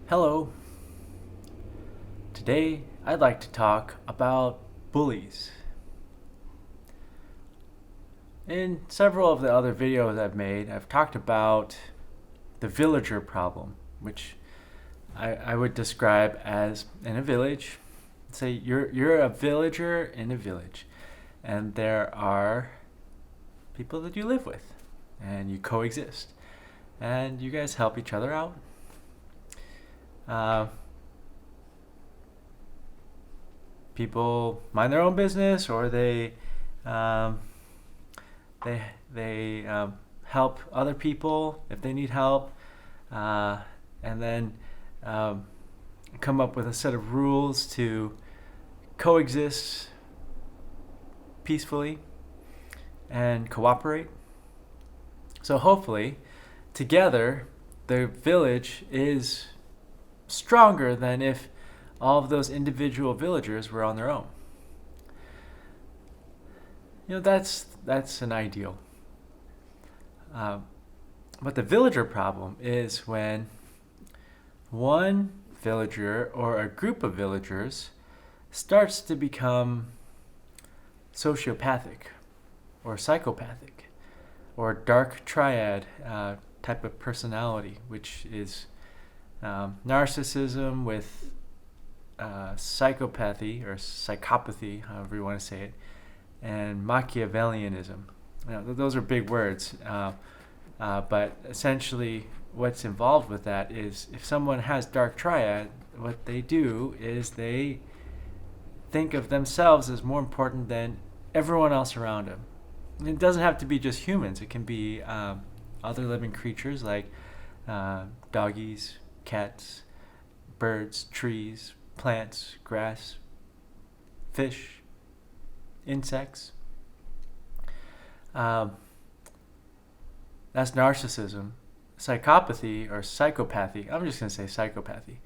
Hello. Today I'd like to talk about bullies. In several of the other videos I've made, I've talked about the villager problem, which I would describe as in a village. Say you're a villager in a village, and there are people that you live with, and you coexist, and you guys help each other out. Uh, People mind their own business, or um, they help other people if they need help, and then um, come up with a set of rules to coexist peacefully and cooperate. So hopefully, together, the village is stronger than if all of those individual villagers were on their own. That's an ideal. Uh, but the villager problem is when one villager or a group of villagers starts to become sociopathic or psychopathic or dark triad type of personality, which is narcissism with psychopathy or psychopathy, however you want to say it, and Machiavellianism. Those are big words, but essentially what's involved with that is if someone has dark triad, what they do is they think of themselves as more important than everyone else around them. And it doesn't have to be just humans. It can be other living creatures like doggies, cats, birds, trees, plants, grass, fish, insects. That's narcissism. Psychopathy or psychopathy, I'm just going to say psychopathy,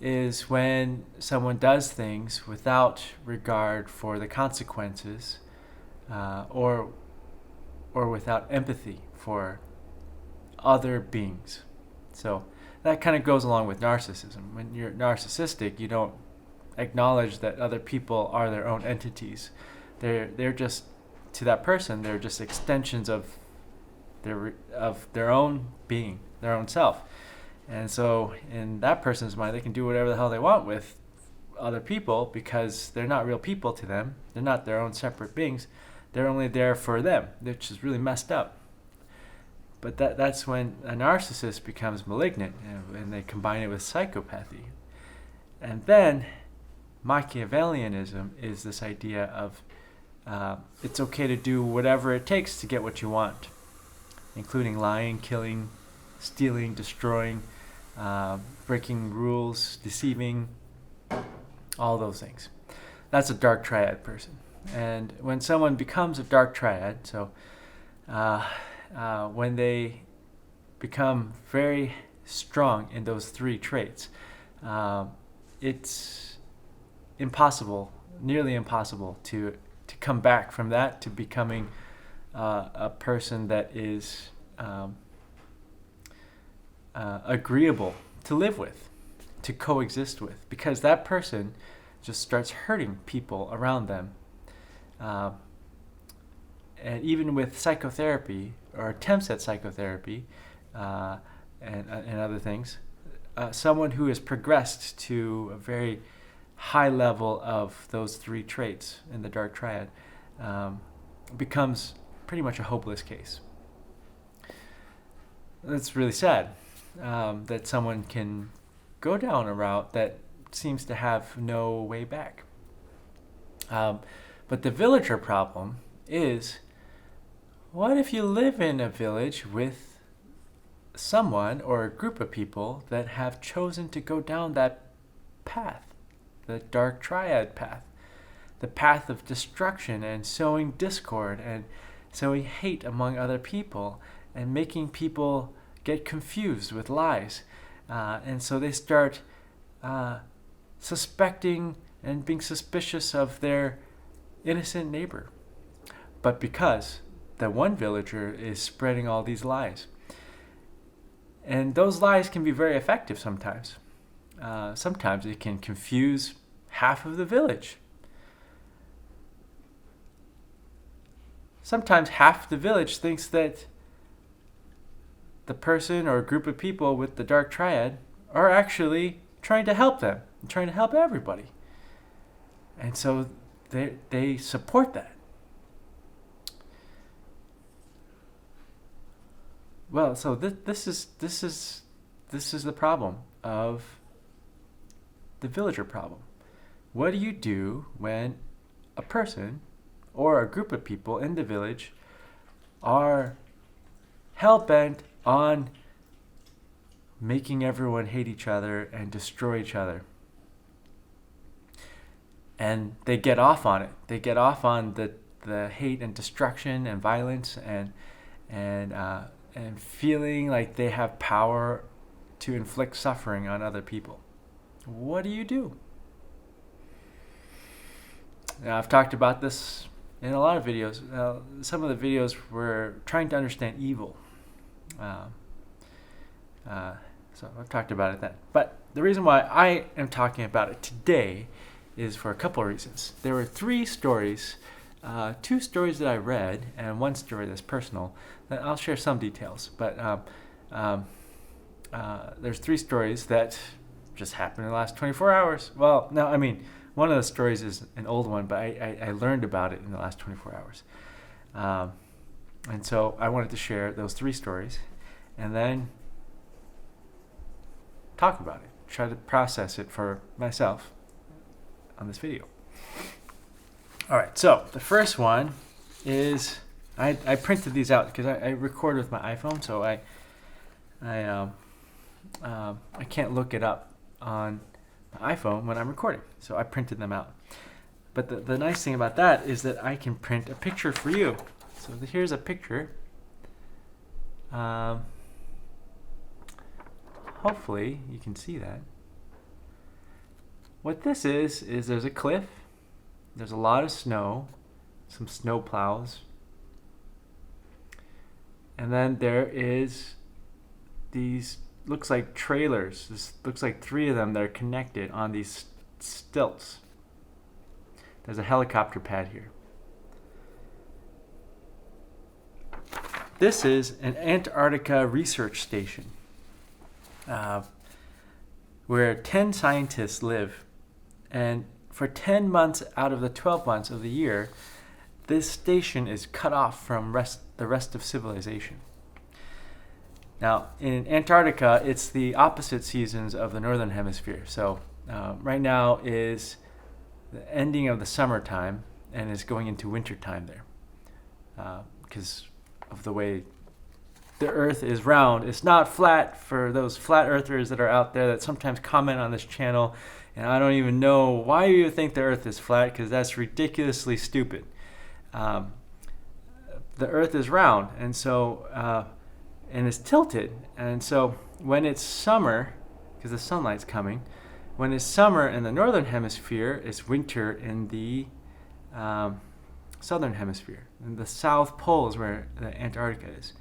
is when someone does things without regard for the consequences, or without empathy for other beings. So that kind of goes along with narcissism. When you're narcissistic, you don't acknowledge that other people are their own entities. They're just, to that person, they're just extensions of their own being, their own self. And so in that person's mind, they can do whatever the hell they want with other people because they're not real people to them. They're not their own separate beings. They're only there for them, which is really messed up. But that's when a narcissist becomes malignant, and they combine it with psychopathy. And then Machiavellianism is this idea of it's okay to do whatever it takes to get what you want, including lying, killing, stealing, destroying, breaking rules, deceiving, all those things. That's a dark triad person. And when someone becomes a dark triad, so when they become very strong in those three traits, it's impossible, nearly impossible, to come back from that to becoming a person that is agreeable to live with, to coexist with, because that person just starts hurting people around them. And even with psychotherapy or attempts at psychotherapy and other things, someone who has progressed to a very high level of those three traits in the dark triad becomes pretty much a hopeless case. It's really sad that someone can go down a route that seems to have no way back. But the villager problem is, what if you live in a village with someone or a group of people that have chosen to go down that path, the dark triad path, the path of destruction and sowing discord and sowing hate among other people and making people get confused with lies. And so they start suspecting and being suspicious of their innocent neighbor. But because that one villager is spreading all these lies, And those lies can be very effective sometimes. Sometimes it can confuse half of the village. Sometimes half the village thinks that the person or group of people with the dark triad are actually trying to help them, trying to help everybody. And so they support that. Well, so this is the problem of the villager problem. What do you do when a person or a group of people in the village are hell-bent on making everyone hate each other and destroy each other? And they get off on it. They get off on the hate and destruction and violence and feeling like they have power to inflict suffering on other people. What do you do? Now, I've talked about this in a lot of videos. Some of the videos were trying to understand evil. So I've talked about it then. But the reason why I am talking about it today is for a couple of reasons. There were 3 stories, 2 stories that I read, and 1 story that's personal. I'll share some details, but there's 3 stories that just happened in the last 24 hours. Well, no, I mean, one of the stories is an old one, but I learned about it in the last 24 hours. And so I wanted to share those 3 stories and then talk about it, try to process it for myself on this video. All right, so the first one is, I printed these out because I record with my iPhone, so I can't look it up on my iPhone when I'm recording, so I printed them out. But the nice thing about that is that I can print a picture for you. So here's a picture. Hopefully you can see that. What this is there's a cliff, there's a lot of snow, some snow plows, and then there is these, looks like trailers. This looks like 3 of them that are connected on these stilts. There's a helicopter pad here. This is an Antarctica research station where 10 scientists live. And for 10 months out of the 12 months of the year, this station is cut off from the rest of civilization. Now, in Antarctica, it's the opposite seasons of the northern hemisphere. So right now is the ending of the summertime and is going into wintertime there because of the way the earth is round. It's not flat, for those flat earthers that are out there that sometimes comment on this channel. And I don't even know why you think the earth is flat, because that's ridiculously stupid. The earth is round, and so and it's tilted. And so when it's summer, because the sunlight's coming, when it's summer in the northern hemisphere, it's winter in the southern hemisphere. And the South Pole is where the Antarctica is.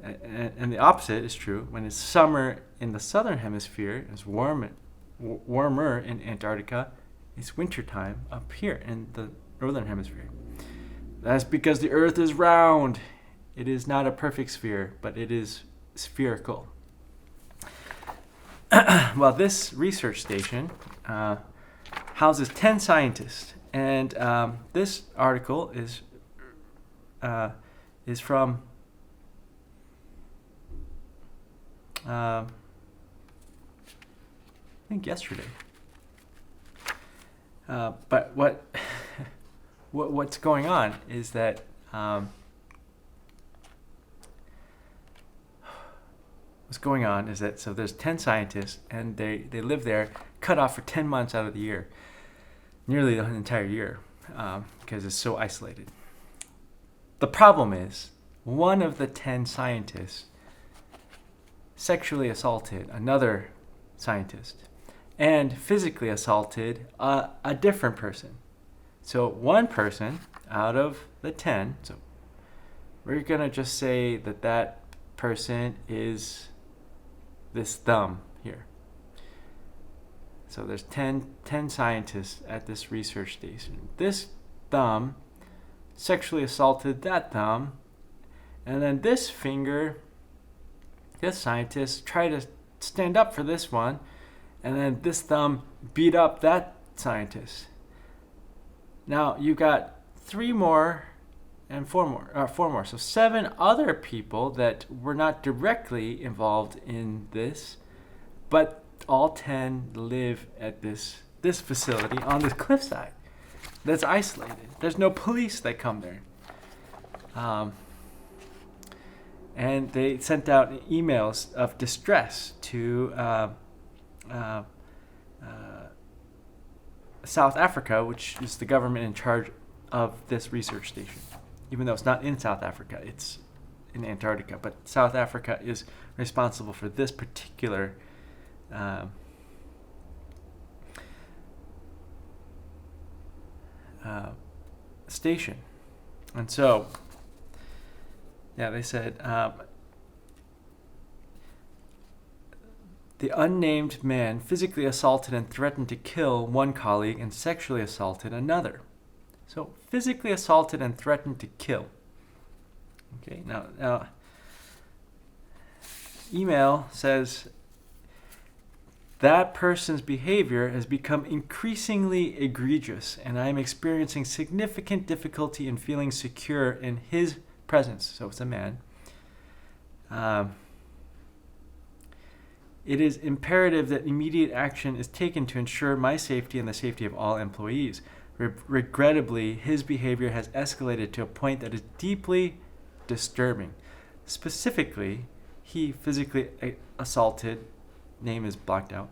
And the opposite is true. When it's summer in the southern hemisphere, it's warmer in Antarctica, it's wintertime up here in the northern hemisphere. That's because the earth is round. It is not a perfect sphere, but it is spherical. Well, this research station houses 10 scientists, and this article is from I think yesterday. But what's going on is that so there's 10 scientists, and they live there, cut off for 10 months out of the year, nearly the entire year, because it's so isolated. The problem is, one of the 10 scientists sexually assaulted another scientist and physically assaulted a different person. So one person out of the 10, so we're going to just say that person is this thumb here. So there's 10 scientists at this research station. This thumb sexually assaulted that thumb, and then this finger, this scientist tried to stand up for this one, and then this thumb beat up that scientist. Now you got 3 more and 4 more. So 7 other people that were not directly involved in this, but all 10 live at this facility on this cliffside that's isolated. There's no police that come there. And they sent out emails of distress to South Africa, which is the government in charge of this research station. Even though it's not in South Africa, it's in Antarctica. But South Africa is responsible for this particular station. And so, yeah, they said the unnamed man physically assaulted and threatened to kill one colleague and sexually assaulted another. So physically assaulted and threatened to kill. Okay, now email says that person's behavior has become increasingly egregious, and I am experiencing significant difficulty in feeling secure in his presence. So it's a man. It is imperative that immediate action is taken to ensure my safety and the safety of all employees. Regrettably, his behavior has escalated to a point that is deeply disturbing. Specifically, he physically assaulted, name is blocked out,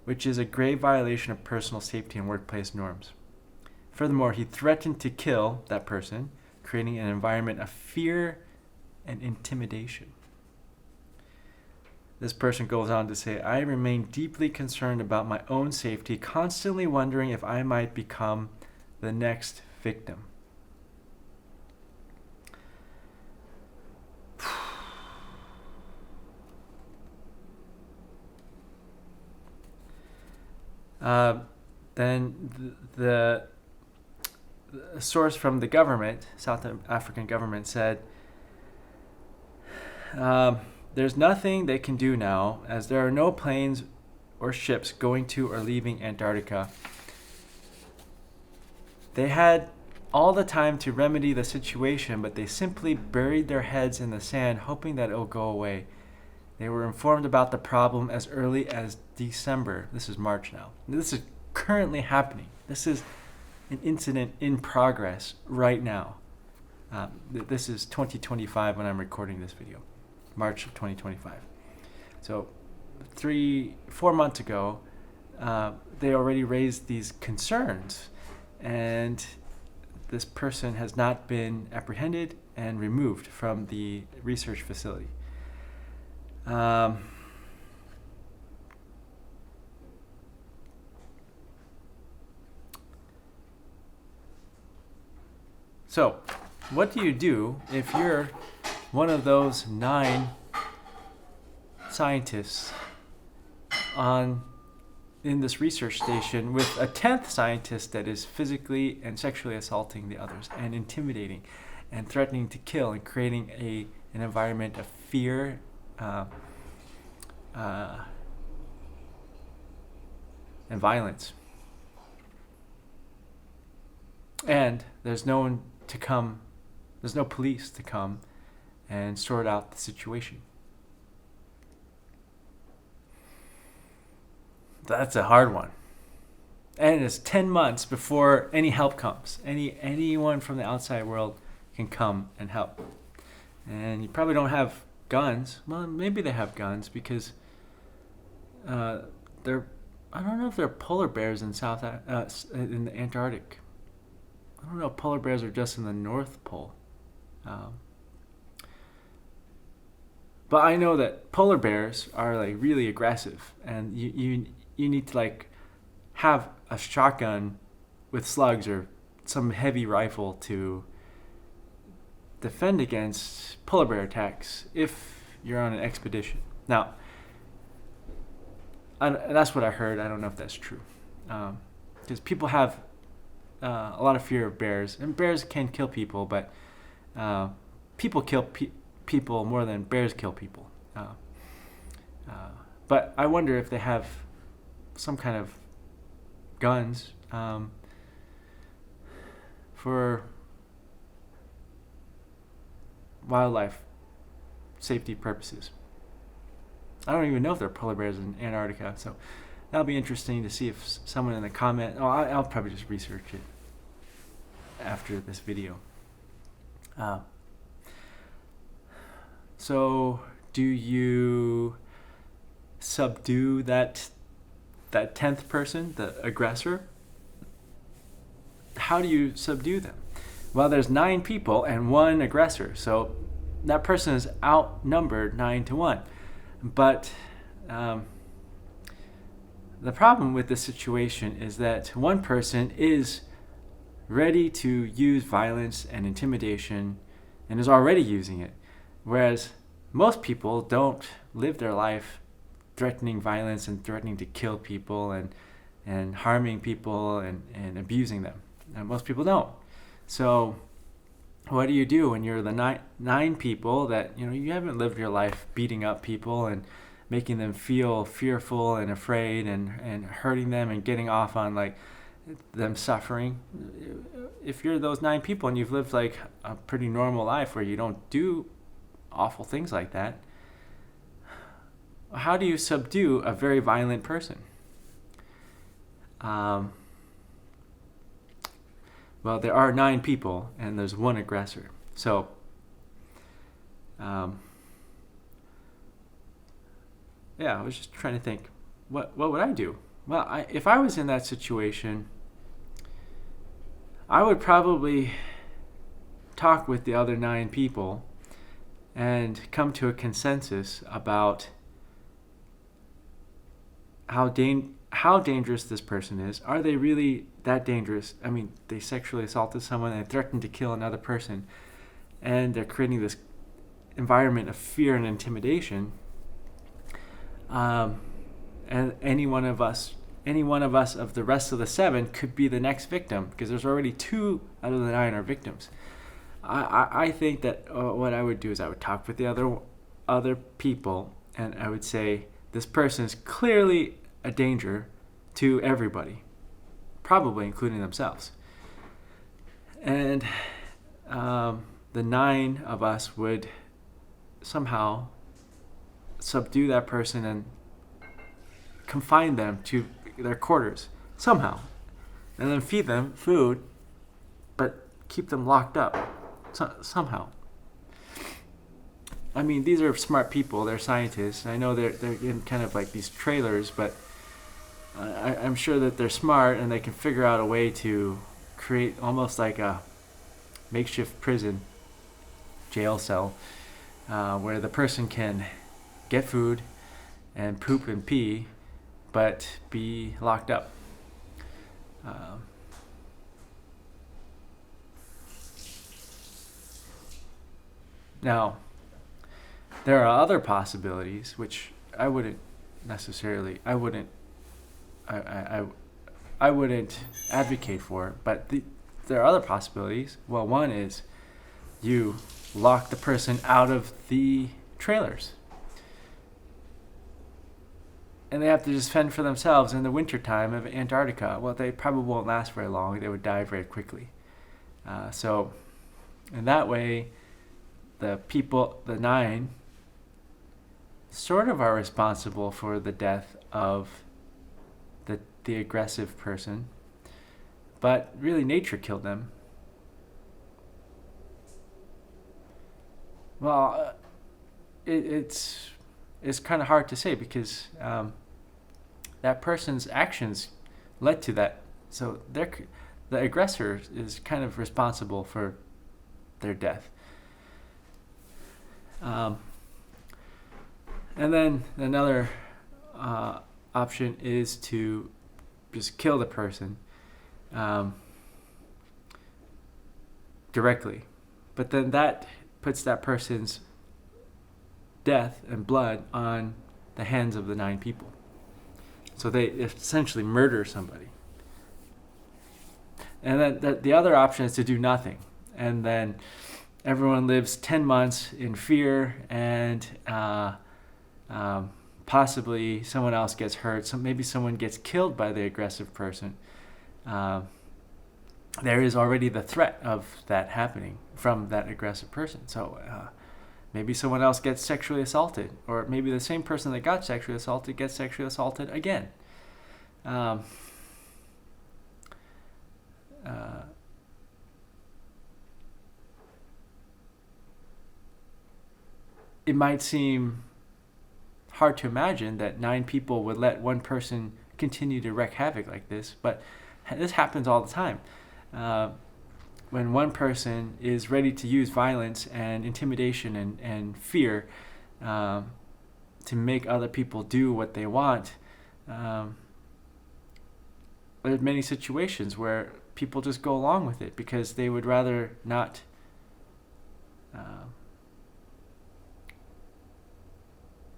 which is a grave violation of personal safety and workplace norms. Furthermore, he threatened to kill that person, creating an environment of fear and intimidation. This person goes on to say, I remain deeply concerned about my own safety, constantly wondering if I might become the next victim. Then the source from the government, South African government, said, there's nothing they can do now, as there are no planes or ships going to or leaving Antarctica. They had all the time to remedy the situation, but they simply buried their heads in the sand, hoping that it will go away. They were informed about the problem as early as December. This is March now. This is currently happening. This is an incident in progress right now. This is 2025 when I'm recording this video. March of 2025. So 4 months ago, they already raised these concerns, and this person has not been apprehended and removed from the research facility. So, what do you do if you're one of those 9 scientists in this research station with a 10th scientist that is physically and sexually assaulting the others and intimidating and threatening to kill and creating an environment of fear and violence? And there's no one to come, there's no police to come and sort out the situation. That's a hard one. And it's 10 months before any help comes. Anyone from the outside world can come and help. And you probably don't have guns. Well, maybe they have guns because I don't know if there are polar bears in in the Antarctic. I don't know if polar bears are just in the North Pole. But I know that polar bears are like really aggressive, and you need to like have a shotgun with slugs or some heavy rifle to defend against polar bear attacks if you're on an expedition. Now, that's what I heard. I don't know if that's true, because people have a lot of fear of bears, and bears can kill people, but people kill people more than bears kill people. But I wonder if they have some kind of guns for wildlife safety purposes. I don't even know if there are polar bears in Antarctica, so that'll be interesting to see if someone in the comment. Oh, I'll probably just research it after this video. So, do you subdue that 10th person, the aggressor? How do you subdue them? Well, there's 9 people and 1 aggressor, so that person is outnumbered 9-1. But the problem with this situation is that one person is ready to use violence and intimidation and is already using it, whereas most people don't live their life threatening violence and threatening to kill people and harming people and abusing them. And most people don't. So what do you do when you're the nine people that you haven't lived your life beating up people and making them feel fearful and afraid and hurting them and getting off on like them suffering? If you're those 9 people and you've lived like a pretty normal life where you don't do awful things like that, how do you subdue a very violent person? Well, there are 9 people and there's 1 aggressor. So, I was just trying to think, what would I do? Well, if I was in that situation, I would probably talk with the other 9 people and come to a consensus about how dangerous this person is. Are they really that dangerous? I mean, they sexually assaulted someone and threatened to kill another person, and they're creating this environment of fear and intimidation. And any one of us of the rest of the 7 could be the next victim, because there's already 2 out of the 9 are victims. I think that what I would do is I would talk with the other people, and I would say, this person is clearly a danger to everybody, probably including themselves. And the 9 of us would somehow subdue that person and confine them to their quarters somehow, and then feed them food, but keep them locked up somehow. I mean, these are smart people. They're scientists. I know they're in kind of like these trailers, but I'm sure that they're smart and they can figure out a way to create almost like a makeshift prison, jail cell, where the person can get food and poop and pee, but be locked up. Now, there are other possibilities which I wouldn't advocate for, but there are other possibilities. Well, one is you lock the person out of the trailers, and they have to just fend for themselves in the wintertime of Antarctica. Well, they probably won't last very long. They would die very quickly. So in that way, the 9, sort of are responsible for the death of the aggressive person, but really nature killed them. Well, it's kind of hard to say, because that person's actions led to that. So the aggressor is kind of responsible for their death. And then another option is to just kill the person directly. But then that puts that person's death and blood on the hands of the 9 people. So they essentially murder somebody. And then the other option is to do nothing. And then everyone lives 10 months in fear, and possibly someone else gets hurt. So maybe someone gets killed by the aggressive person. There is already the threat of that happening from that aggressive person. So maybe someone else gets sexually assaulted, or maybe the same person that got sexually assaulted gets sexually assaulted again. It might seem hard to imagine that 9 people would let one person continue to wreak havoc like this, but this happens all the time. When one person is ready to use violence and intimidation and fear to make other people do what they want, there's many situations where people just go along with it because they would rather not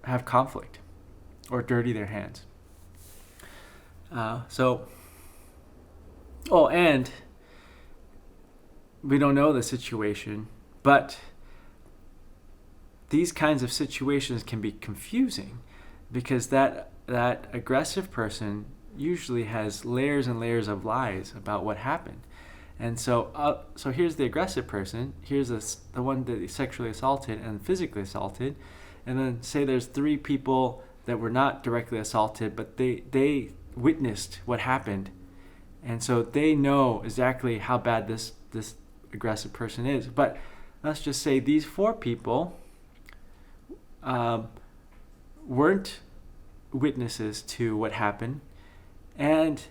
have conflict or dirty their hands. And we don't know the situation, but these kinds of situations can be confusing because that aggressive person usually has layers and layers of lies about what happened. And so here's the aggressive person, here's the one that he sexually assaulted and physically assaulted, and then say there's 3 people that were not directly assaulted, but they witnessed what happened. And so they know exactly how bad this aggressive person is. But let's just say these 4 people weren't witnesses to what happened, and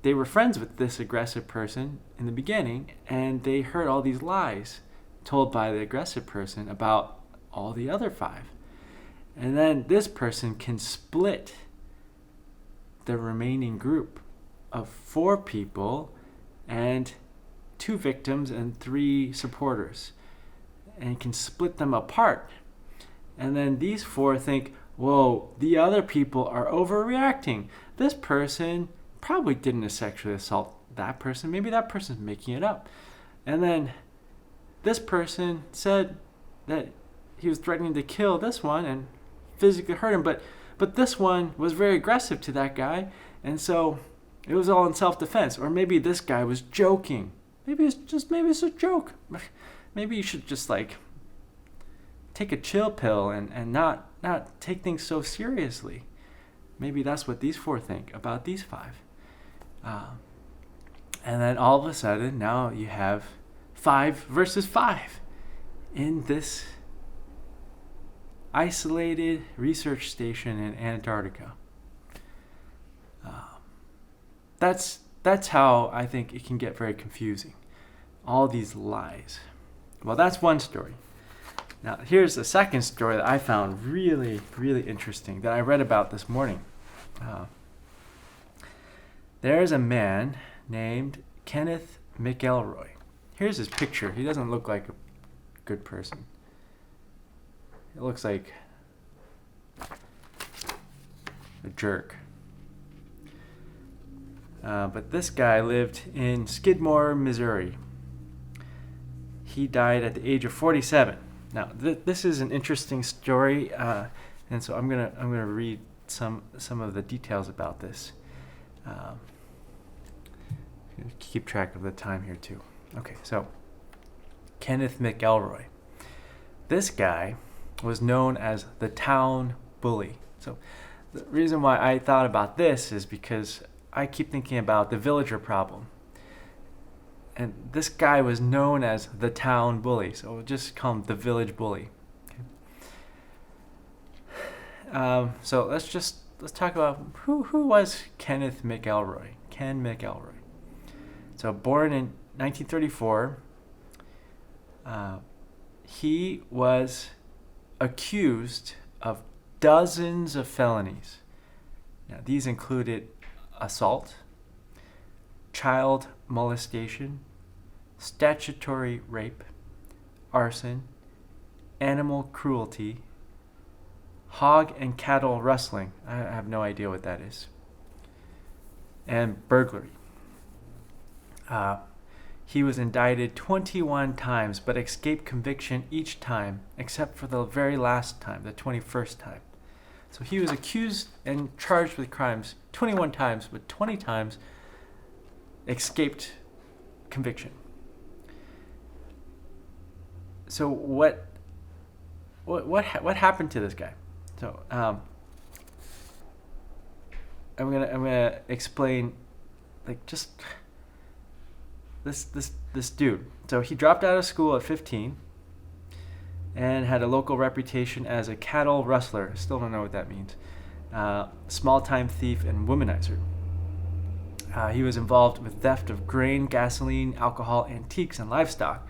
they were friends with this aggressive person in the beginning, and they heard all these lies told by the aggressive person about all the other 5. And then this person can split the remaining group of 4 people and 2 victims and 3 supporters, and can split them apart. And then these 4 think, whoa, the other people are overreacting. This person probably didn't sexually assault that person. Maybe that person's making it up. And then this person said that he was threatening to kill this one and physically hurt him, but this one was very aggressive to that guy, and so it was all in self-defense. Or maybe this guy was joking. Maybe it's a joke. Maybe you should just take a chill pill and not take things so seriously. Maybe that's what these 4 think about these 5. And then all of a sudden, now you have 5 versus 5 in this isolated research station in Antarctica. That's how I think it can get very confusing. All these lies. Well, that's one story. Now, here's a second story that I found really, really interesting that I read about this morning. There's a man named Kenneth McElroy. Here's his picture. He doesn't look like a good person. It looks like a jerk. But this guy lived in Skidmore, Missouri. He died at the age of 47. Now, this is an interesting story, and so I'm gonna read some of the details about this. Keep track of the time here too. Okay, so Kenneth McElroy. This guy was known as the town bully. So the reason why I thought about this is because I keep thinking about the villager problem. And this guy was known as the town bully, so we'll just call him the village bully. Okay. So let's talk about who was Kenneth McElroy. Ken McElroy. So born in 1934, he was accused of dozens of felonies. Now, these included assault, child molestation, statutory rape, arson, animal cruelty, hog and cattle rustling. I have no idea what that is. and burglary. He was indicted 21 times, but escaped conviction each time, except for the very last time, the 21st time. So he was accused and charged with crimes 21 times, but 20 times escaped conviction. So what happened to this guy? So I'm gonna explain, like, just this dude. So he dropped out of school at 15 and had a local reputation as a cattle rustler. Still don't know what that means. Small-time thief and womanizer. He was involved with theft of grain, gasoline, alcohol, antiques, and livestock,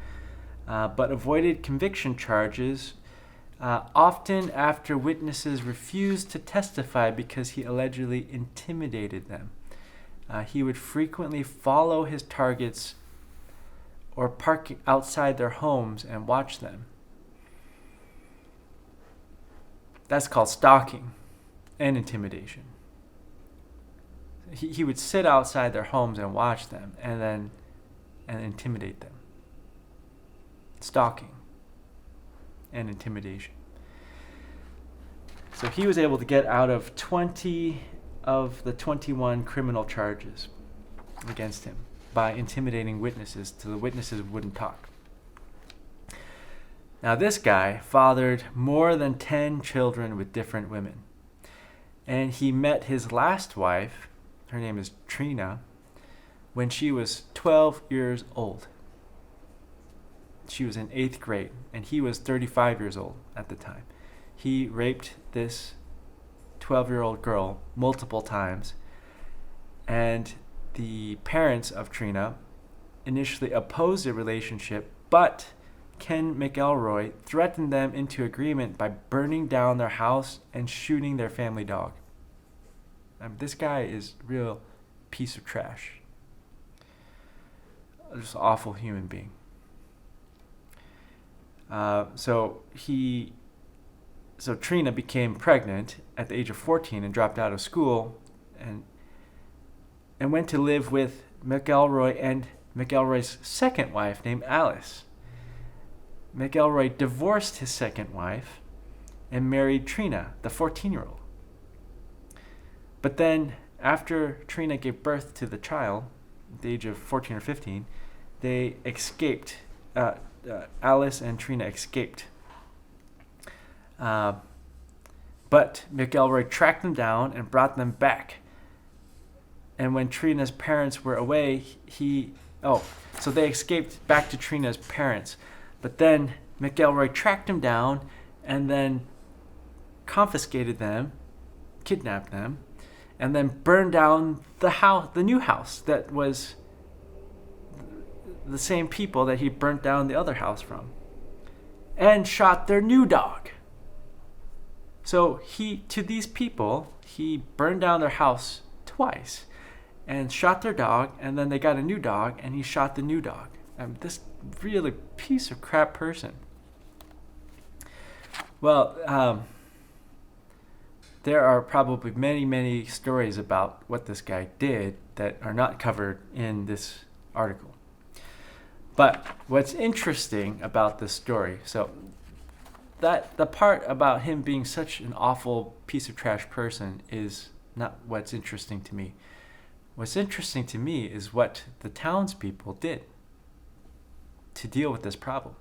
but avoided conviction charges often after witnesses refused to testify because he allegedly intimidated them. He would frequently follow his targets or park outside their homes and watch them. That's called stalking and intimidation. He would sit outside their homes and watch them and intimidate them. Stalking and intimidation. So he was able to get out of 20 of the 21 criminal charges against him by intimidating witnesses till the witnesses wouldn't talk. Now this guy fathered more than 10 children with different women. And he met his last wife, her name is Trina, when she was 12 years old. She was in 8th grade, and he was 35 years old at the time. He raped this 12-year-old girl multiple times, and the parents of Trina initially opposed the relationship, but Ken McElroy threatened them into agreement by burning down their house and shooting their family dog. This guy is a real piece of trash. Just an awful human being. So Trina became pregnant at the age of 14 and dropped out of school and went to live with McElroy and McElroy's second wife named Alice. McElroy divorced his second wife and married Trina, the 14-year-old. But then, after Trina gave birth to the child, at the age of 14 or 15, they escaped. Alice and Trina escaped. But McElroy tracked them down and brought them back. And when Trina's parents were away, so they escaped back to Trina's parents. But then McElroy tracked them down and then confiscated them, kidnapped them, and then burned down the new house that was the same people that he burnt down the other house from, and shot their new dog. So to these people, he burned down their house twice and shot their dog, and then they got a new dog and he shot the new dog. This really piece of crap person. Well, there are probably many, many stories about what this guy did that are not covered in this article. But what's interesting about this story, so that the part about him being such an awful piece of trash person is not what's interesting to me. What's interesting to me is what the townspeople did to deal with this problem.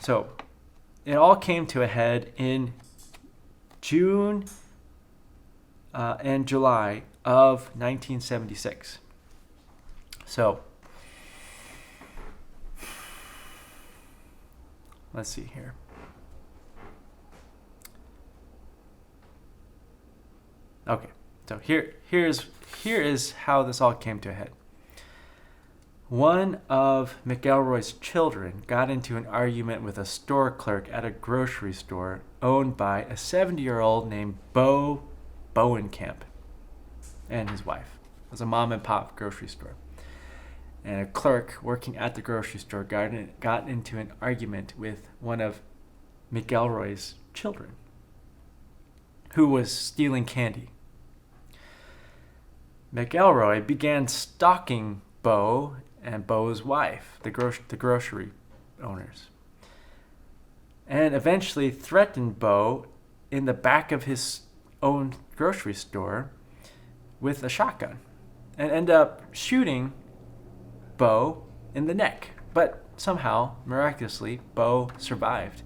So it all came to a head in June and July of 1976. So let's see here. Okay, so here is how this all came to a head. One of McElroy's children got into an argument with a store clerk at a grocery store owned by a 70-year-old named Bo Bowenkamp and his wife. It was a mom and pop grocery store. And a clerk working at the grocery store got into an argument with one of McElroy's children who was stealing candy. McElroy began stalking Bo and Bo's wife, the grocery owners, and eventually threatened Bo in the back of his own grocery store with a shotgun, and ended up shooting Bo in the neck. But somehow, miraculously, Bo survived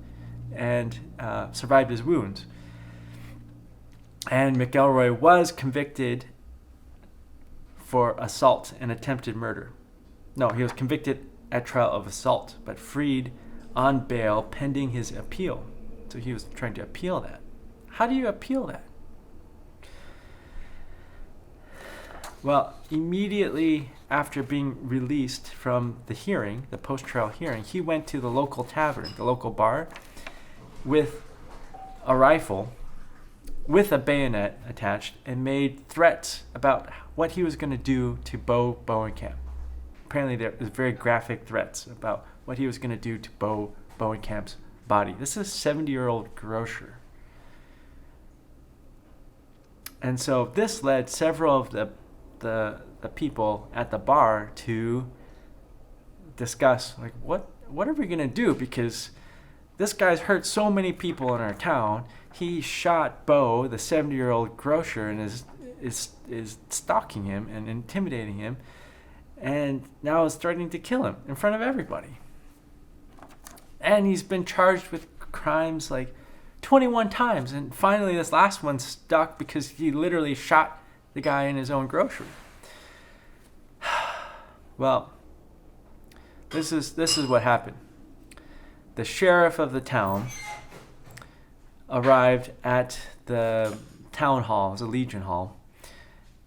and survived his wounds. And McElroy was convicted for assault and attempted murder. No, he was convicted at trial of assault, but freed on bail pending his appeal. So he was trying to appeal that. How do you appeal that? Well, immediately after being released from the hearing, the post-trial hearing, he went to the local tavern, the local bar, with a rifle, with a bayonet attached, and made threats about what he was going to do to Bo Bowenkamp. Apparently there was very graphic threats about what he was going to do to Bo Bowenkamp's body. This is a 70-year-old grocer. And so this led several of the people at the bar to discuss, like, what are we going to do? Because this guy's hurt so many people in our town. He shot Bo, the 70-year-old grocer, and is stalking him and intimidating him, and now is threatening to kill him in front of everybody. And he's been charged with crimes like 21 times, and finally this last one stuck because he literally shot the guy in his own grocery. Well, this is what happened. The sheriff of the town arrived at the town hall, it was a Legion Hall,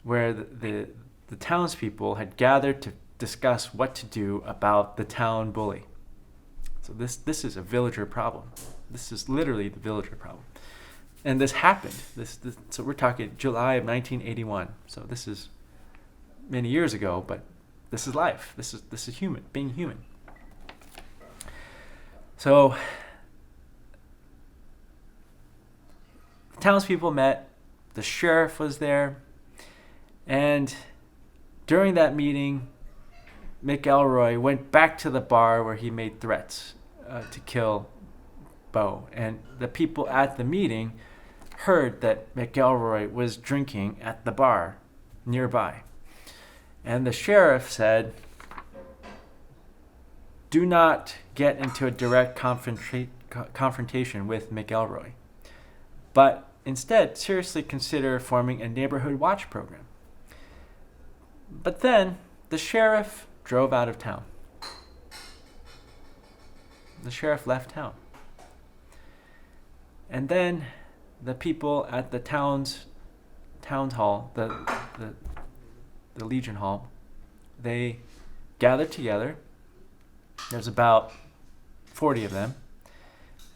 where the townspeople had gathered to discuss what to do about the town bully. So this is a villager problem. This is literally the villager problem. And this happened. So we're talking July of 1981. So this is many years ago, but this is life. This is human, being human. So the townspeople met, the sheriff was there, and during that meeting, McElroy went back to the bar where he made threats to kill Bo. And the people at the meeting heard that McElroy was drinking at the bar nearby. And the sheriff said, do not get into a direct confrontation with McElroy, but instead seriously consider forming a neighborhood watch program. But then the sheriff drove out of town. The sheriff left town. And then the people at the town hall, the Legion Hall, they gathered together. There's about 40 of them.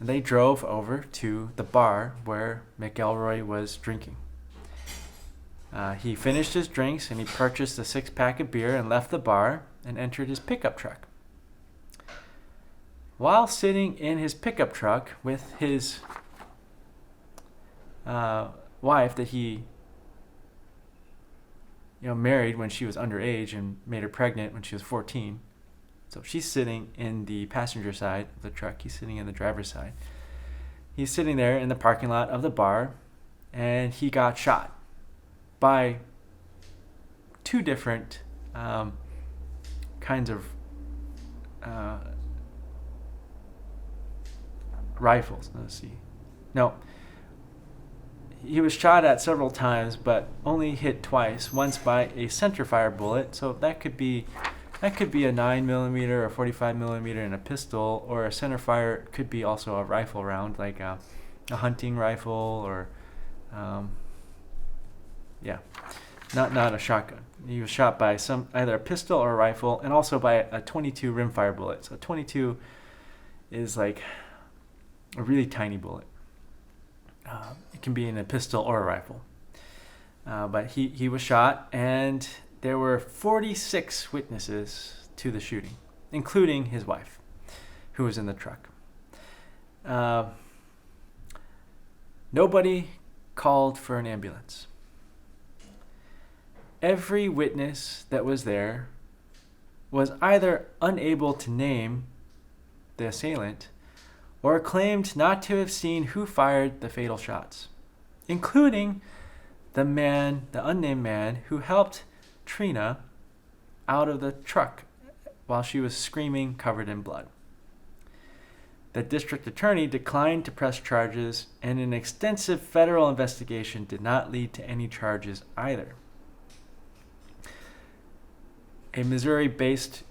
And they drove over to the bar where McElroy was drinking. He finished his drinks and he purchased a 6-pack of beer and left the bar and entered his pickup truck. While sitting in his pickup truck with his wife that he married when she was underage and made her pregnant when she was 14. So she's sitting in the passenger side of the truck. He's sitting in the driver's side. He's sitting there in the parking lot of the bar, and he got shot by 2 different kinds of rifles. Let's see. No. He was shot at several times, but only hit twice. Once by a centerfire bullet, so that could be a 9mm or 45mm in a pistol, or a centerfire could be also a rifle round, like a hunting rifle, or not a shotgun. He was shot by either a pistol or a rifle, and also by a .22 rimfire bullet. So 22 is like a really tiny bullet. It can be in a pistol or a rifle. But he was shot, and there were 46 witnesses to the shooting, including his wife, who was in the truck. Nobody called for an ambulance. every witness that was there was either unable to name the assailant or claimed not to have seen who fired the fatal shots, including the unnamed man who helped Trina out of the truck while she was screaming, covered in blood. The district attorney declined to press charges, and an extensive federal investigation did not lead to any charges either. A Missouri-based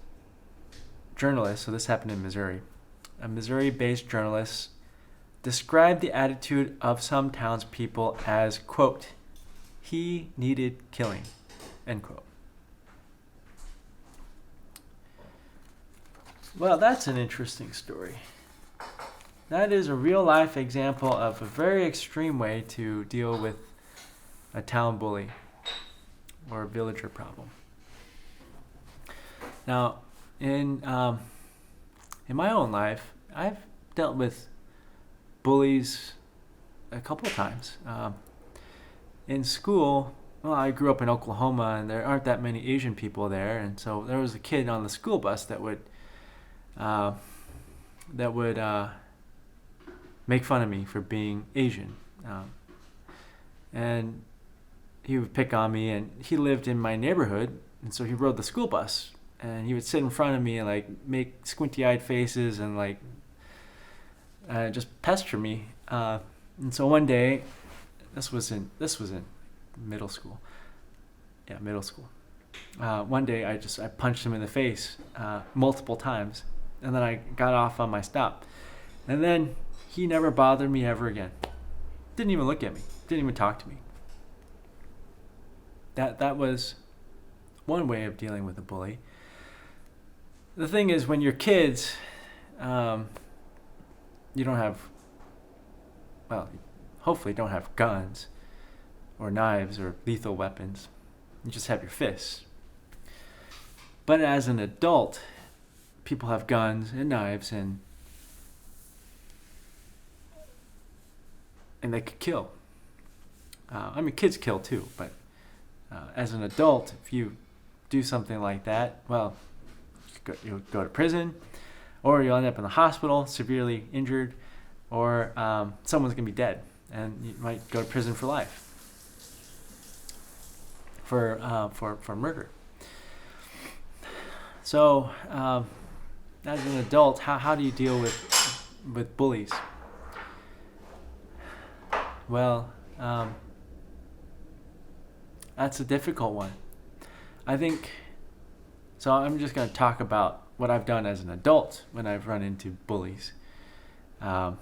journalist, so this happened in Missouri, a Missouri-based journalist described the attitude of some townspeople as, quote, "He needed killing," end quote. Well, that's an interesting story. That is a real-life example of a very extreme way to deal with a town bully or a villager problem. Now, in my own life, I've dealt with bullies a couple of times. In school, well, I grew up in Oklahoma, and there aren't that many Asian people there, and so there was a kid on the school bus that would make fun of me for being Asian, and he would pick on me. And he lived in my neighborhood, and so he rode the school bus, and he would sit in front of me and like make squinty-eyed faces and like just pester me. And so one day, this was in middle school. Yeah, middle school. One day I punched him in the face multiple times, and then I got off on my stop. And then he never bothered me ever again. Didn't even look at me. Didn't even talk to me. That was one way of dealing with a bully. The thing is, when you're kids, you don't have, well, hopefully don't have guns or knives or lethal weapons. You just have your fists. But as an adult, people have guns and knives, and they could kill. Kids kill too, but as an adult, if you do something like that, well, you'll go to prison, or you'll end up in the hospital severely injured, or someone's going to be dead, and you might go to prison for life for murder. So, as an adult, how do you deal with bullies? Well, that's a difficult one. I think, so I'm just going to talk about what I've done as an adult when I've run into bullies. The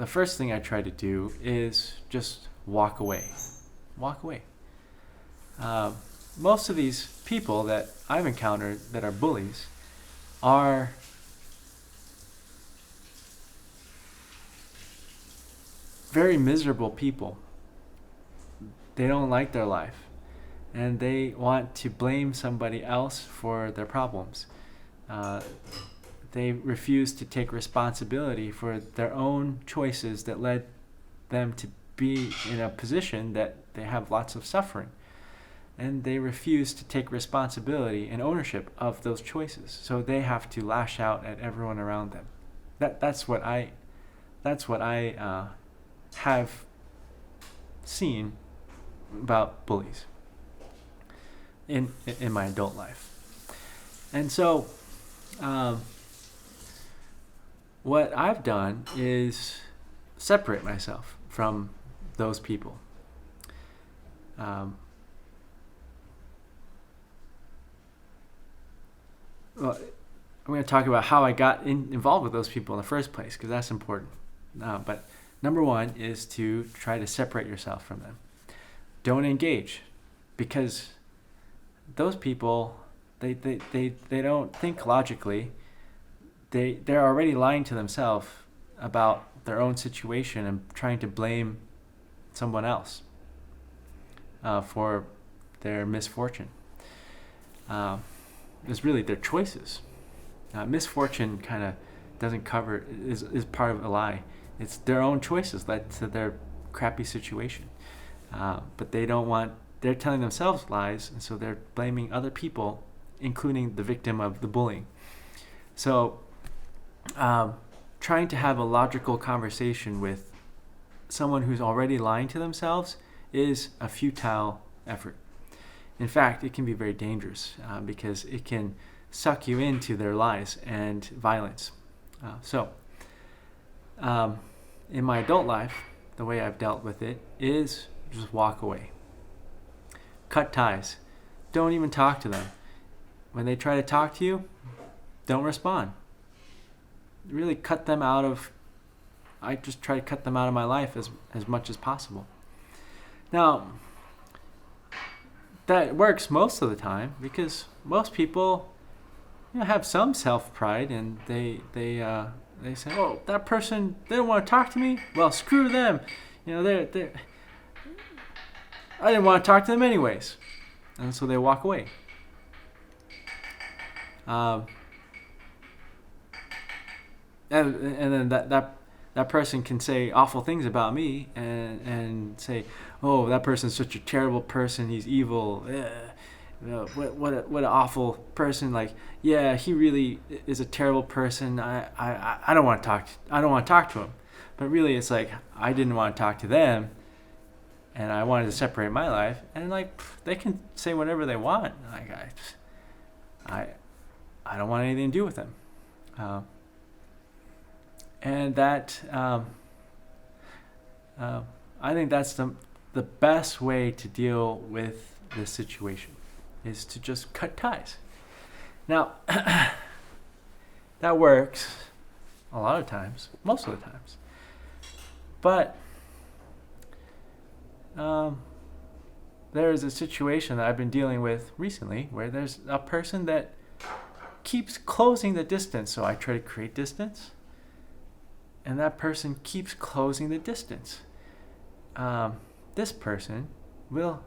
first thing I try to do is just walk away. Walk away. Most of these people that I've encountered that are bullies are very miserable people. They don't like their life, and they want to blame somebody else for their problems. They refuse to take responsibility for their own choices that led them to be in a position that they have lots of suffering. And they refuse to take responsibility and ownership of those choices. So they have to lash out at everyone around them. That's what I have seen about bullies in my adult life. And so what I've done is separate myself from those people. Well, I'm going to talk about how I got involved with those people in the first place, because that's important. But number one is to try to separate yourself from them. Don't engage, because those people, they don't think logically. They're already lying to themselves about their own situation and trying to blame someone else for their misfortune. It's really their choices. Misfortune kind of doesn't cover, is part of a lie. It's their own choices led to their crappy situation. But they don't want they're telling themselves lies, and so they're blaming other people, including the victim of the bullying. So trying to have a logical conversation with someone who's already lying to themselves is a futile effort. In fact, it can be very dangerous because it can suck you into their lies and violence. In my adult life, the way I've dealt with it is just walk away. Cut ties. Don't even talk to them. When they try to talk to you, don't respond. Really cut them out of, I just try to cut them out of my life as much as possible. Now, that works most of the time because most people have some self-pride, and they say, "Oh, that person, they don't want to talk to me. Well, screw them. They I didn't want to talk to them anyways," and so they walk away. And then that person can say awful things about me and say, "Oh, that person's such a terrible person. He's evil. What an awful person. Like, yeah, he really is a terrible person. I don't want to talk. I don't want to talk to him." But really, it's like I didn't want to talk to them, and I wanted to separate my life. And like they can say whatever they want. Like I don't want anything to do with them. And that I think that's the best way to deal with this situation is to just cut ties. Now, that works a lot of times, most of the times. But there's a situation that I've been dealing with recently where there's a person that keeps closing the distance. So I try to create distance, and that person keeps closing the distance. This person will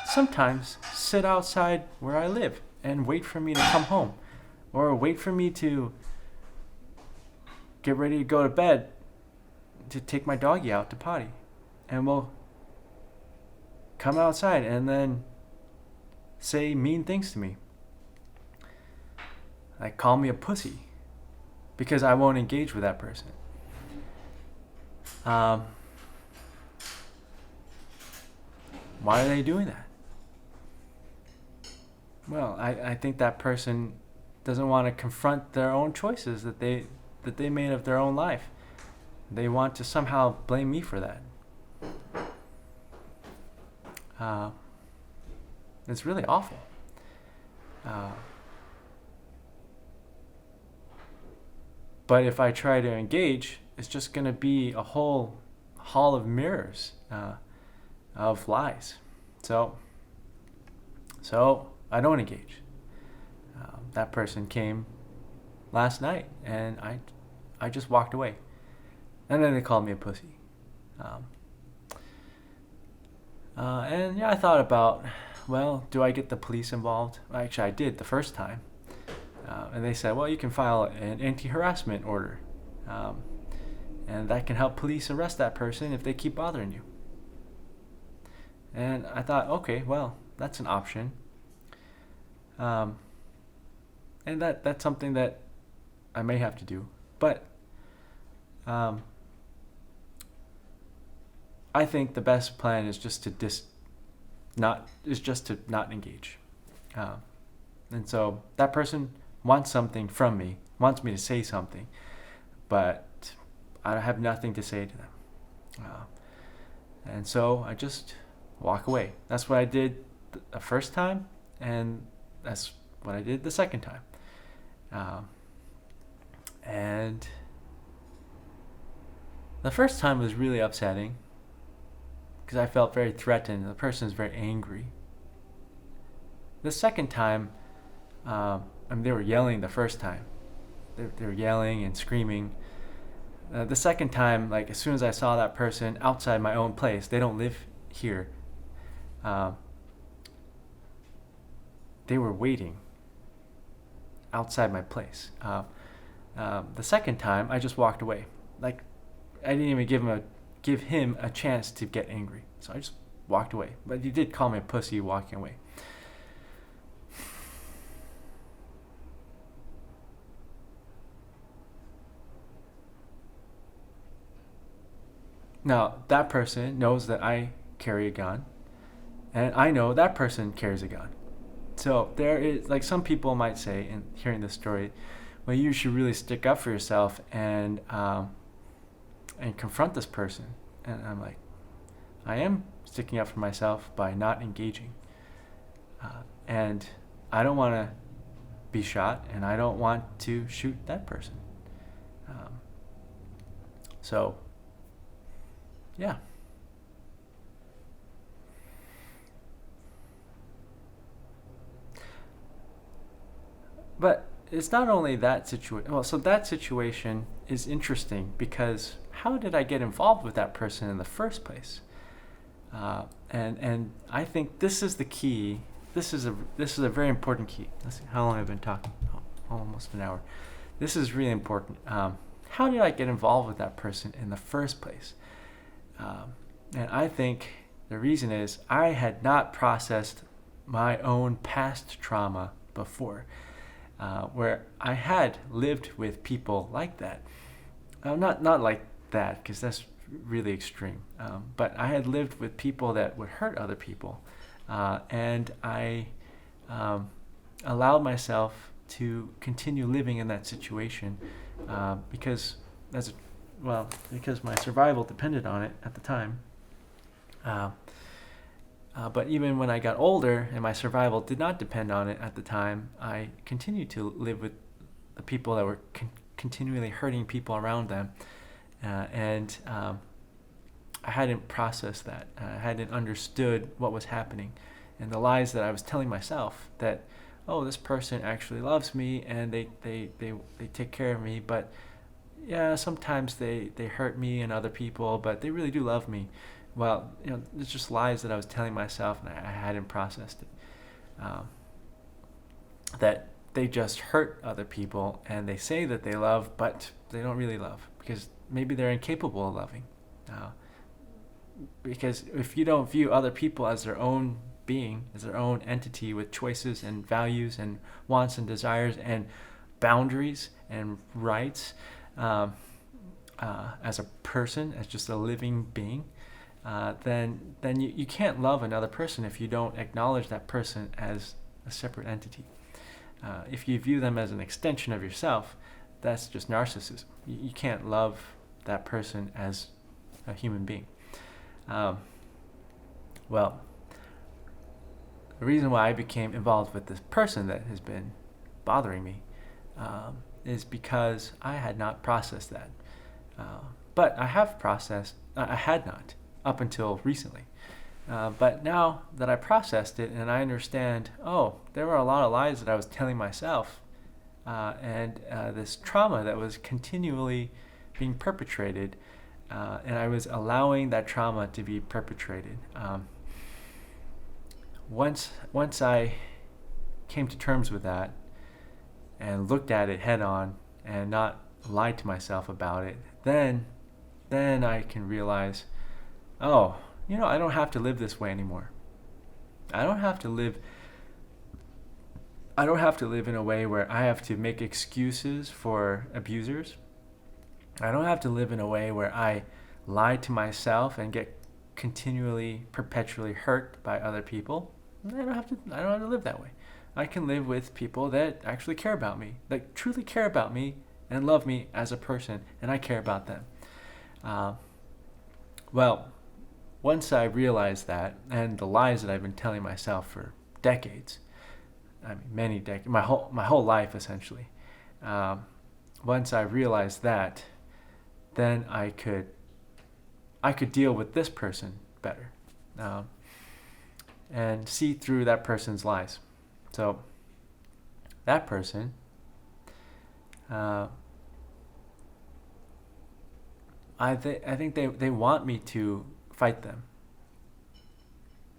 sometimes sit outside where I live and wait for me to come home, or wait for me to get ready to go to bed to take my doggy out to potty, and will come outside and then say mean things to me. Like call me a pussy because I won't engage with that person. Why are they doing that? Well, I think that person doesn't want to confront their own choices that they made of their own life. They want to somehow blame me for that. It's really awful. But if I try to engage, it's just going to be a whole hall of mirrors of lies. So I don't engage. That person came last night, and I just walked away. And then they called me a pussy. And yeah, I thought about, well, do I get the police involved? Actually, I did the first time. And they said, well, you can file an anti-harassment order. And that can help police arrest that person if they keep bothering you. And I thought, okay, well, that's an option. And that's something that I may have to do. But I think the best plan is just to not engage. And so that person wants something from me, wants me to say something, but I have nothing to say to them. And so I just walk away. That's what I did the first time, and that's what I did the second time. And the first time was really upsetting because I felt very threatened. The person is very angry. The second time, they were yelling the first time. They were yelling and screaming. The second time, like as soon as I saw that person outside my own place, they don't live here. They were waiting outside my place. The second time, I just walked away. Like I didn't even give him a chance to get angry. So I just walked away. But he did call me a pussy walking away. Now, that person knows that I carry a gun, and I know that person carries a gun. So there is, like, some people might say, in hearing this story, well, you should really stick up for yourself and confront this person. And I'm like, I am sticking up for myself by not engaging. And I don't want to be shot, and I don't want to shoot that person. So, yeah. But it's not only that situation. Well, so that situation is interesting because how did I get involved with that person in the first place? And I think this is the key. This is a very important key. Let's see how long I've been talking. Oh, almost an hour. This is really important. How did I get involved with that person in the first place? And I think the reason is I had not processed my own past trauma before, where I had lived with people like that. Not like that, because that's really extreme. But I had lived with people that would hurt other people, and I allowed myself to continue living in that situation because because my survival depended on it at the time. But even when I got older and my survival did not depend on it at the time, I continued to live with the people that were continually hurting people around them. And I hadn't processed that. I hadn't understood what was happening. And the lies that I was telling myself that, oh, this person actually loves me and they take care of me, but yeah, sometimes they hurt me and other people, but they really do love me. Well, it's just lies that I was telling myself, and I hadn't processed it. That they just hurt other people, and they say that they love, but they don't really love, because maybe they're incapable of loving. Because if you don't view other people as their own being, as their own entity with choices and values and wants and desires and boundaries and rights, as a person, as just a living being, then you can't love another person if you don't acknowledge that person as a separate entity. If you view them as an extension of yourself, that's just narcissism. You can't love that person as a human being. Well, the reason why I became involved with this person that has been bothering me is because I had not processed that. But I have processed, I had not up until recently. But now that I processed it and I understand, there were a lot of lies that I was telling myself, and this trauma that was continually being perpetrated, and I was allowing that trauma to be perpetrated. Once I came to terms with that and looked at it head on and not lied to myself about it, then I can realize, I don't have to live this way anymore. I don't have to live in a way where I have to make excuses for abusers. I don't have to live in a way where I lie to myself and get continually, perpetually hurt by other people. I don't have to live that way. I can live with people that actually care about me, that truly care about me and love me as a person, and I care about them. Once I realized that, and the lies that I've been telling myself for decades, many decades, my whole life essentially. Once I realized that, then I could deal with this person better, and see through that person's lies. So that person, I think they want me to fight them.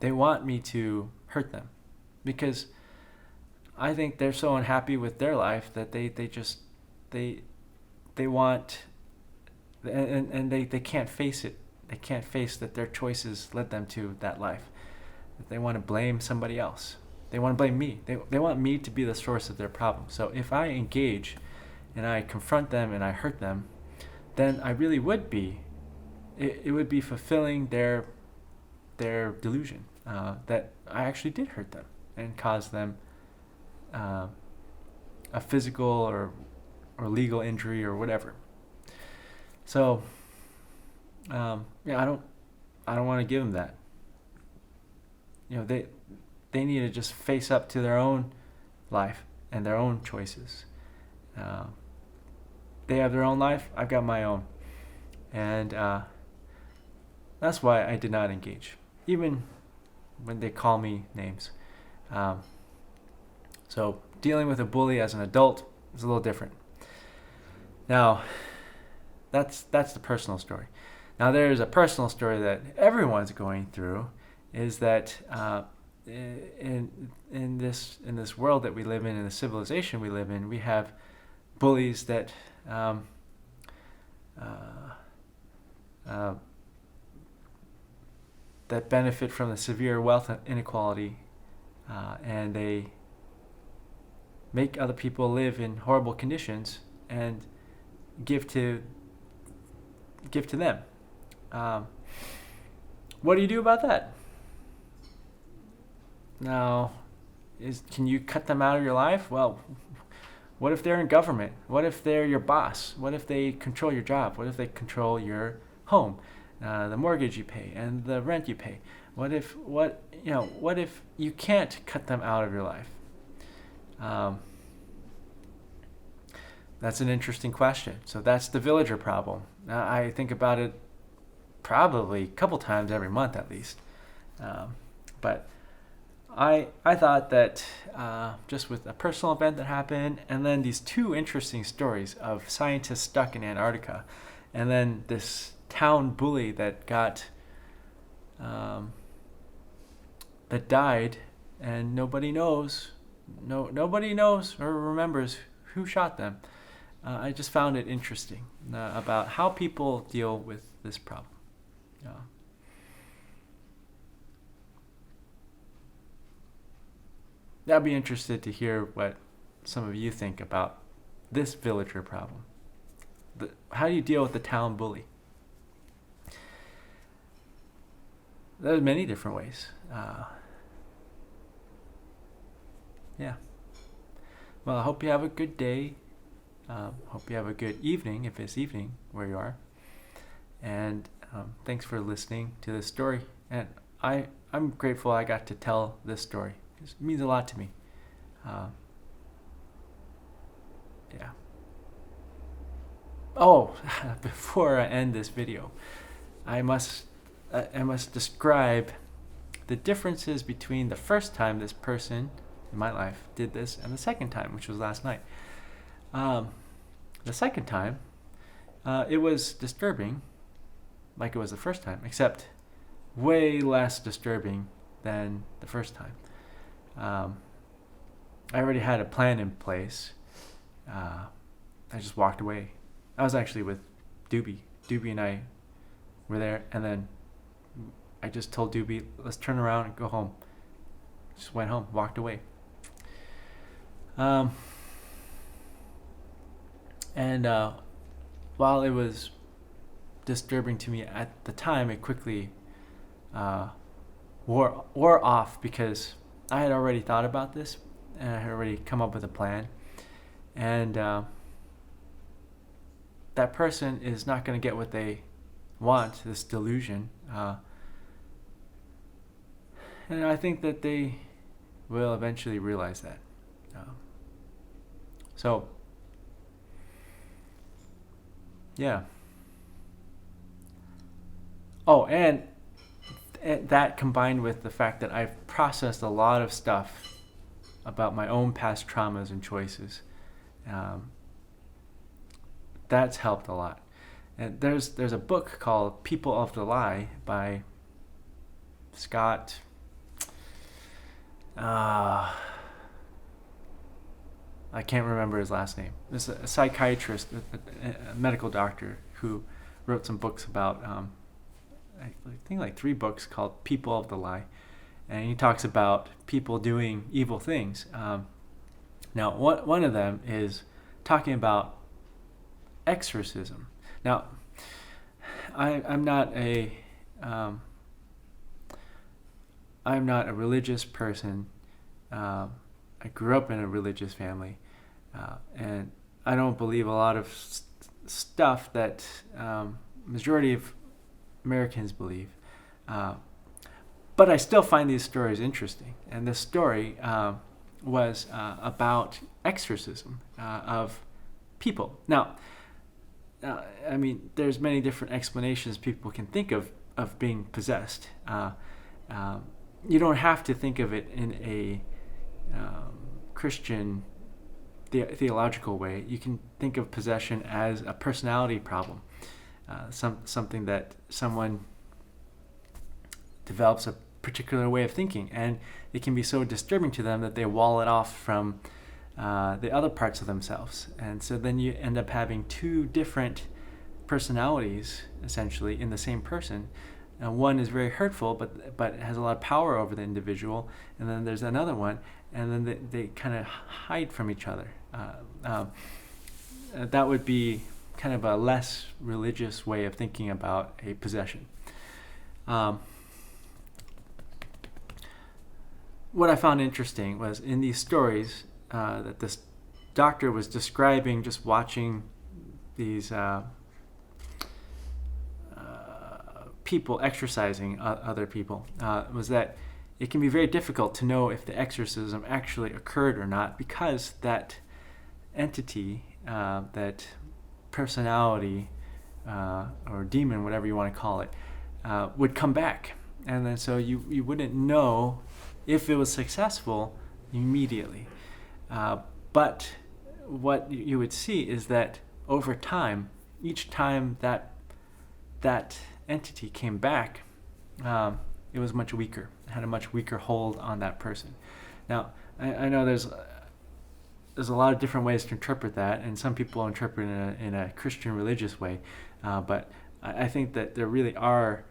They want me to hurt them, because I think they're so unhappy with their life that they want, and they can't face it can't face that their choices led them to that life. That they want to blame somebody else. They want to blame me. They want me to be the source of their problem. So if I engage and I confront them and I hurt them, then I really would be, it would be fulfilling their delusion that I actually did hurt them and cause them a physical or legal injury or whatever. So I don't want to give them that. They need to just face up to their own life and their own choices. They have their own life. I've got my own, and that's why I did not engage, even when they call me names. So dealing with a bully as an adult is a little different. Now, that's the personal story. Now, there's a personal story that everyone's going through, is that in this world that we live in the civilization we live in, we have bullies that that benefit from the severe wealth inequality, and they make other people live in horrible conditions and give to them. What do you do about that? Now, can you cut them out of your life? Well, what if they're in government? What if they're your boss? What if they control your job? What if they control your home, the mortgage you pay and the rent you pay? What if you can't cut them out of your life? That's an interesting question. So that's the villager problem. Now, I think about it probably a couple times every month at least. But I thought that just with a personal event that happened, and then these two interesting stories of scientists stuck in Antarctica, and then this town bully that died, and nobody knows or remembers who shot them. I just found it interesting about how people deal with this problem. I'd be interested to hear what some of you think about this villager problem. How do you deal with the town bully? There's many different ways. Yeah. Well, I hope you have a good day. Hope you have a good evening, if it's evening where you are. And thanks for listening to this story. And I'm grateful I got to tell this story. It means a lot to me. Yeah. Oh, before I end this video, I must describe the differences between the first time this person in my life did this and the second time, which was last night. The second time, it was disturbing, like it was the first time, except way less disturbing than the first time. I already had a plan in place. I just walked away. I was actually with Doobie. Doobie and I were there, and then I just told Doobie, let's turn around and go home. Just went home, walked away. And while it was disturbing to me at the time, it quickly wore off, because I had already thought about this and I had already come up with a plan. And that person is not going to get what they want, this delusion. And I think that they will eventually realize that. So, yeah. Oh, and that combined with the fact that I've processed a lot of stuff about my own past traumas and choices, that's helped a lot. And there's a book called People of the Lie by Scott. I can't remember his last name. This is a psychiatrist, a medical doctor who wrote some books about I think like 3 books called People of the Lie, and he talks about people doing evil things. Now, one of them is talking about exorcism. Now, I'm not a religious person. I grew up in a religious family, and I don't believe a lot of stuff that majority of Americans believe. But I still find these stories interesting. And this story was about exorcism of people. Now, I mean, there's many different explanations people can think of being possessed. You don't have to think of it in a Christian theological way. You can think of possession as a personality problem, something that someone develops a particular way of thinking, and it can be so disturbing to them that they wall it off from the other parts of themselves. And so then you end up having 2 different personalities essentially in the same person. One is very hurtful, but has a lot of power over the individual, and then there's another one, and then they kind of hide from each other. That would be kind of a less religious way of thinking about a possession. What I found interesting was in these stories that this doctor was describing, just watching these people exorcising other people, was that it can be very difficult to know if the exorcism actually occurred or not, because that entity, that personality or demon, whatever you want to call it, would come back. And then so you wouldn't know if it was successful immediately. But what you would see is that over time, each time that entity came back, it was much weaker. It had a much weaker hold on that person. Now, I know there's a lot of different ways to interpret that, and some people interpret it in a Christian religious way, but I think that there really are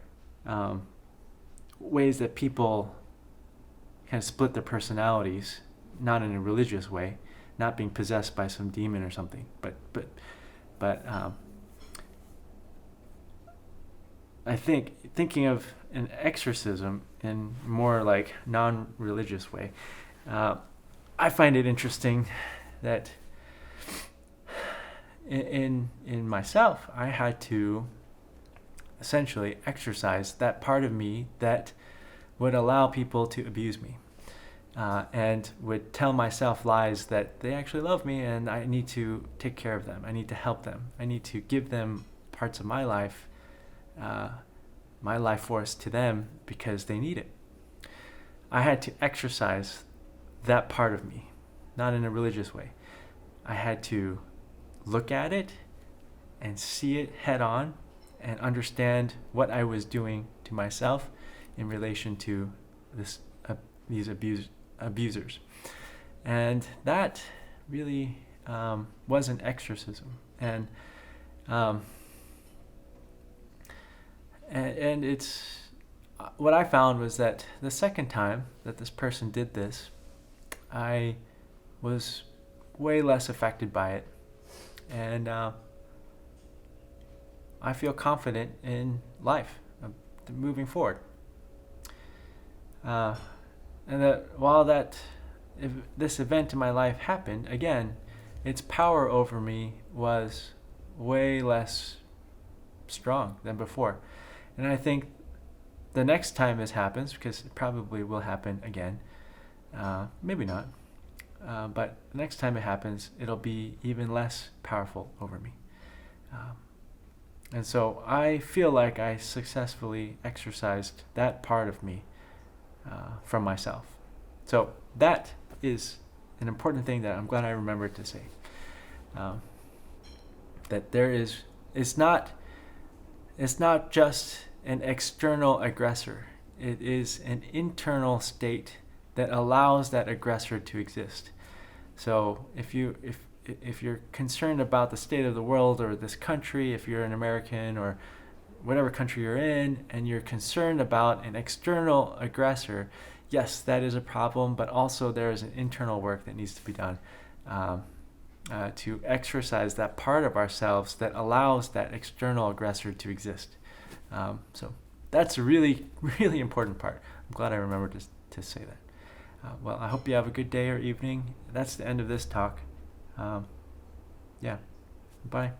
ways that people kind of split their personalities, not in a religious way, not being possessed by some demon or something, but I think thinking of an exorcism in more like non-religious way, I find it interesting that in myself, I had to essentially exercise that part of me that would allow people to abuse me, and would tell myself lies that they actually love me and I need to take care of them. I need to help them. I need to give them parts of my life force to them because they need it. I had to exercise that part of me, not in a religious way. I had to look at it and see it head on and understand what I was doing to myself in relation to these abusers. And that really was an exorcism. And it's what I found was that the second time that this person did this, I was way less affected by it, and I feel confident in life, moving forward. And that while if this event in my life happened again, its power over me was way less strong than before. And I think the next time this happens, because it probably will happen again, maybe not, but the next time it happens, it'll be even less powerful over me. And so I feel like I successfully exercised that part of me from myself. So that is an important thing that I'm glad I remembered to say. That it's not just an external aggressor. It is an internal state that allows that aggressor to exist. So if you're concerned about the state of the world or this country, if you're an American or whatever country you're in and you're concerned about an external aggressor, yes, that is a problem, but also there is an internal work that needs to be done to exorcise that part of ourselves that allows that external aggressor to exist. So that's a really, really important part. I'm glad I remembered to say that. Well, I hope you have a good day or evening. That's the end of this talk. Yeah. Bye.